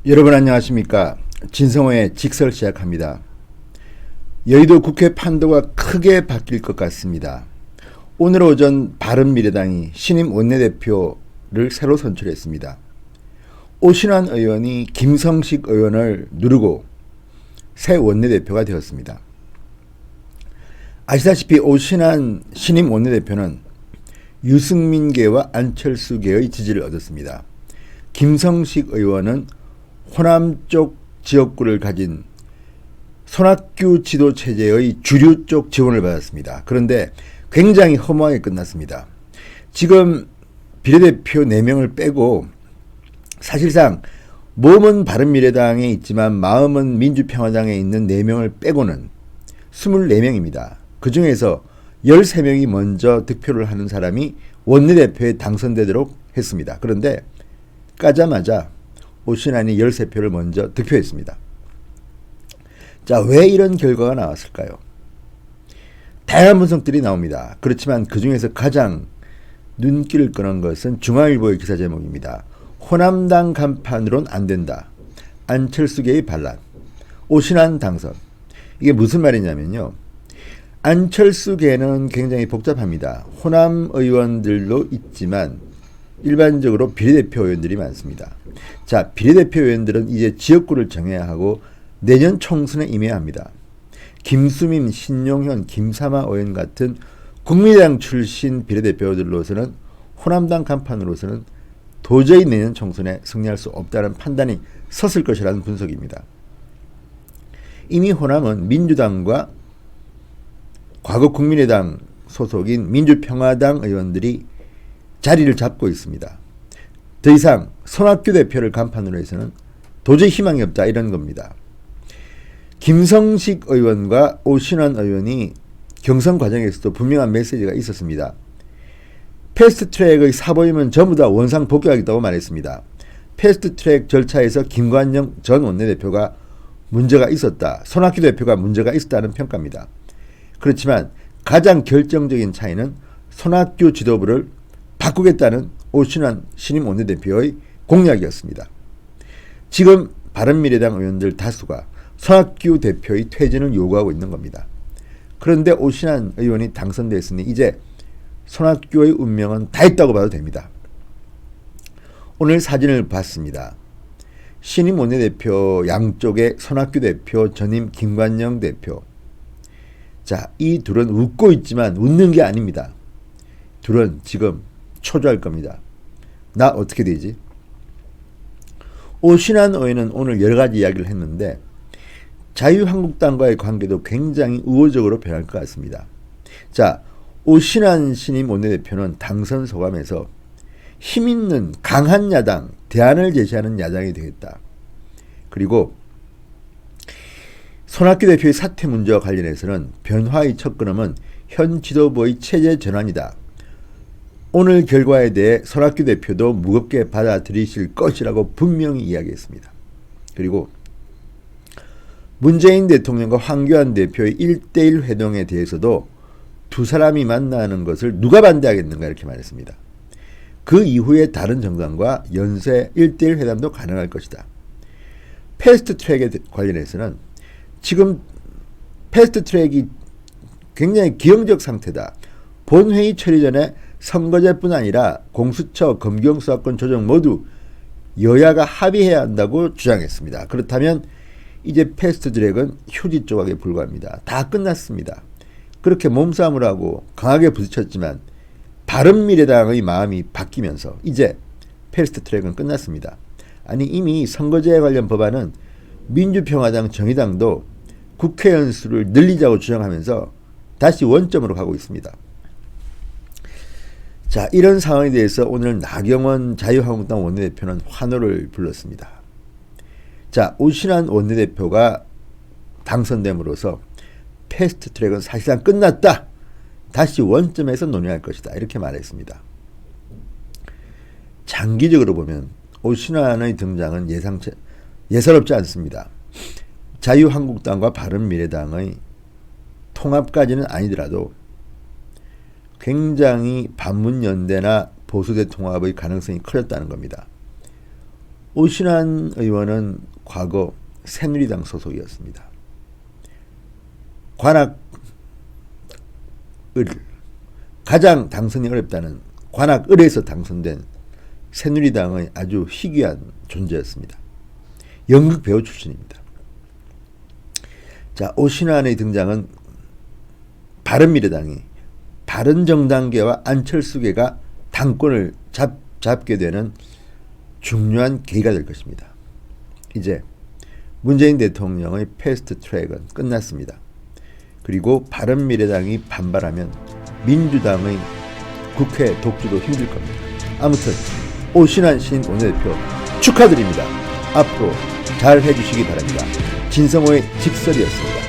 여러분 안녕하십니까. 진성호의 직설 시작합니다. 여의도 국회 판도가 크게 바뀔 것 같습니다. 오늘 오전 바른미래당이 신임 원내대표를 새로 선출했습니다. 오신환 의원이 김성식 의원을 누르고 새 원내대표가 되었습니다. 아시다시피 오신환 신임 원내대표는 유승민계와 안철수계의 지지를 얻었습니다. 김성식 의원은 호남 쪽 지역구를 가진 손학규 지도체제의 주류 쪽 지원을 받았습니다. 그런데 굉장히 허무하게 끝났습니다. 지금 비례대표 4명을 빼고 사실상 몸은 바른미래당에 있지만 마음은 민주평화당에 있는 4명을 빼고는 24명입니다. 그 중에서 13명이 먼저 득표를 하는 사람이 원내대표에 당선되도록 했습니다. 그런데 까자마자 오신환이 13표를 먼저 득표했습니다. 자, 왜 이런 결과가 나왔을까요? 다양한 분석들이 나옵니다. 그렇지만 그 중에서 가장 눈길을 끄는 것은 중앙일보의 기사 제목입니다. 호남당 간판으론 안 된다. 안철수계의 반란. 오신환 당선. 이게 무슨 말이냐면요. 안철수계는 굉장히 복잡합니다. 호남 의원들도 있지만 일반적으로 비례대표 의원들이 많습니다. 자, 비례대표 의원들은 이제 지역구를 정해야 하고 내년 총선에 임해야 합니다. 김수민, 신용현, 김삼아 의원 같은 국민의당 출신 비례대표들로서는 호남당 간판으로서는 도저히 내년 총선에 승리할 수 없다는 판단이 섰을 것이라는 분석입니다. 이미 호남은 민주당과 과거 국민의당 소속인 민주평화당 의원들이 자리를 잡고 있습니다. 더 이상 손학규 대표를 간판으로 해서는 도저히 희망이 없다 이런 겁니다. 김성식 의원과 오신환 의원이 경선 과정에서도 분명한 메시지가 있었습니다. 패스트트랙의 사보임은 전부 다 원상 복귀하겠다고 말했습니다. 패스트트랙 절차에서 김관영 전 원내대표가 문제가 있었다. 손학규 대표가 문제가 있었다는 평가입니다. 그렇지만 가장 결정적인 차이는 손학규 지도부를 바꾸겠다는 오신환 신임 원내대표의 공약이었습니다. 지금 바른미래당 의원들 다수가 손학규 대표의 퇴진을 요구하고 있는 겁니다. 그런데 오신환 의원이 당선됐으니 이제 손학규의 운명은 다 있다고 봐도 됩니다. 오늘 사진을 봤습니다. 신임 원내대표 양쪽에 손학규 대표, 전임 김관영 대표. 자, 이 둘은 웃고 있지만 웃는 게 아닙니다. 둘은 지금 초조할 겁니다. 나 어떻게 되지? 오신환 의원은 오늘 여러 가지 이야기를 했는데 자유한국당과의 관계도 굉장히 우호적으로 변할 것 같습니다. 자, 오신환 신임 원내대표는 당선 소감에서 힘있는 강한 야당, 대안을 제시하는 야당이 되겠다. 그리고 손학규 대표의 사퇴 문제와 관련해서는 변화의 첫 걸음은 현 지도부의 체제 전환이다. 오늘 결과에 대해 손학규 대표도 무겁게 받아들이실 것이라고 분명히 이야기했습니다. 그리고 문재인 대통령과 황교안 대표의 1대1 회동에 대해서도 두 사람이 만나는 것을 누가 반대하겠는가 이렇게 말했습니다. 그 이후에 다른 정당과 연쇄 1대1 회담도 가능할 것이다. 패스트트랙에 관련해서는 지금 패스트트랙이 굉장히 기형적 상태다. 본회의 처리 전에 선거제뿐 아니라 공수처, 검경수사권 조정 모두 여야가 합의해야 한다고 주장했습니다. 그렇다면 이제 패스트트랙은 휴지 조각에 불과합니다. 다 끝났습니다. 그렇게 몸싸움을 하고 강하게 부딪혔지만 바른미래당의 마음이 바뀌면서 이제 패스트트랙은 끝났습니다. 아니 이미 선거제에 관련 법안은 민주평화당, 정의당도 국회의원 수를 늘리자고 주장하면서 다시 원점으로 가고 있습니다. 자, 이런 상황에 대해서 오늘 나경원 자유한국당 원내대표는 환호를 불렀습니다. 자, 오신환 원내대표가 당선됨으로써 패스트트랙은 사실상 끝났다. 다시 원점에서 논의할 것이다. 이렇게 말했습니다. 장기적으로 보면 오신환의 등장은 예사롭지 않습니다. 자유한국당과 바른미래당의 통합까지는 아니더라도 굉장히 반문연대나 보수대 통합의 가능성이 커졌다는 겁니다. 오신환 의원은 과거 새누리당 소속이었습니다. 관악을 가장 당선이 어렵다는 관악을에서 당선된 새누리당의 아주 희귀한 존재였습니다. 연극 배우 출신입니다. 자, 오신환의 등장은 바른미래당이 바른정당계와 안철수계가 당권을 잡게 되는 중요한 계기가 될 것입니다. 이제 문재인 대통령의 패스트 트랙은 끝났습니다. 그리고 바른미래당이 반발하면 민주당의 국회 독주도 힘들 겁니다. 아무튼 오신환 원내대표 축하드립니다. 앞으로 잘 해주시기 바랍니다. 진성호의 직설이었습니다.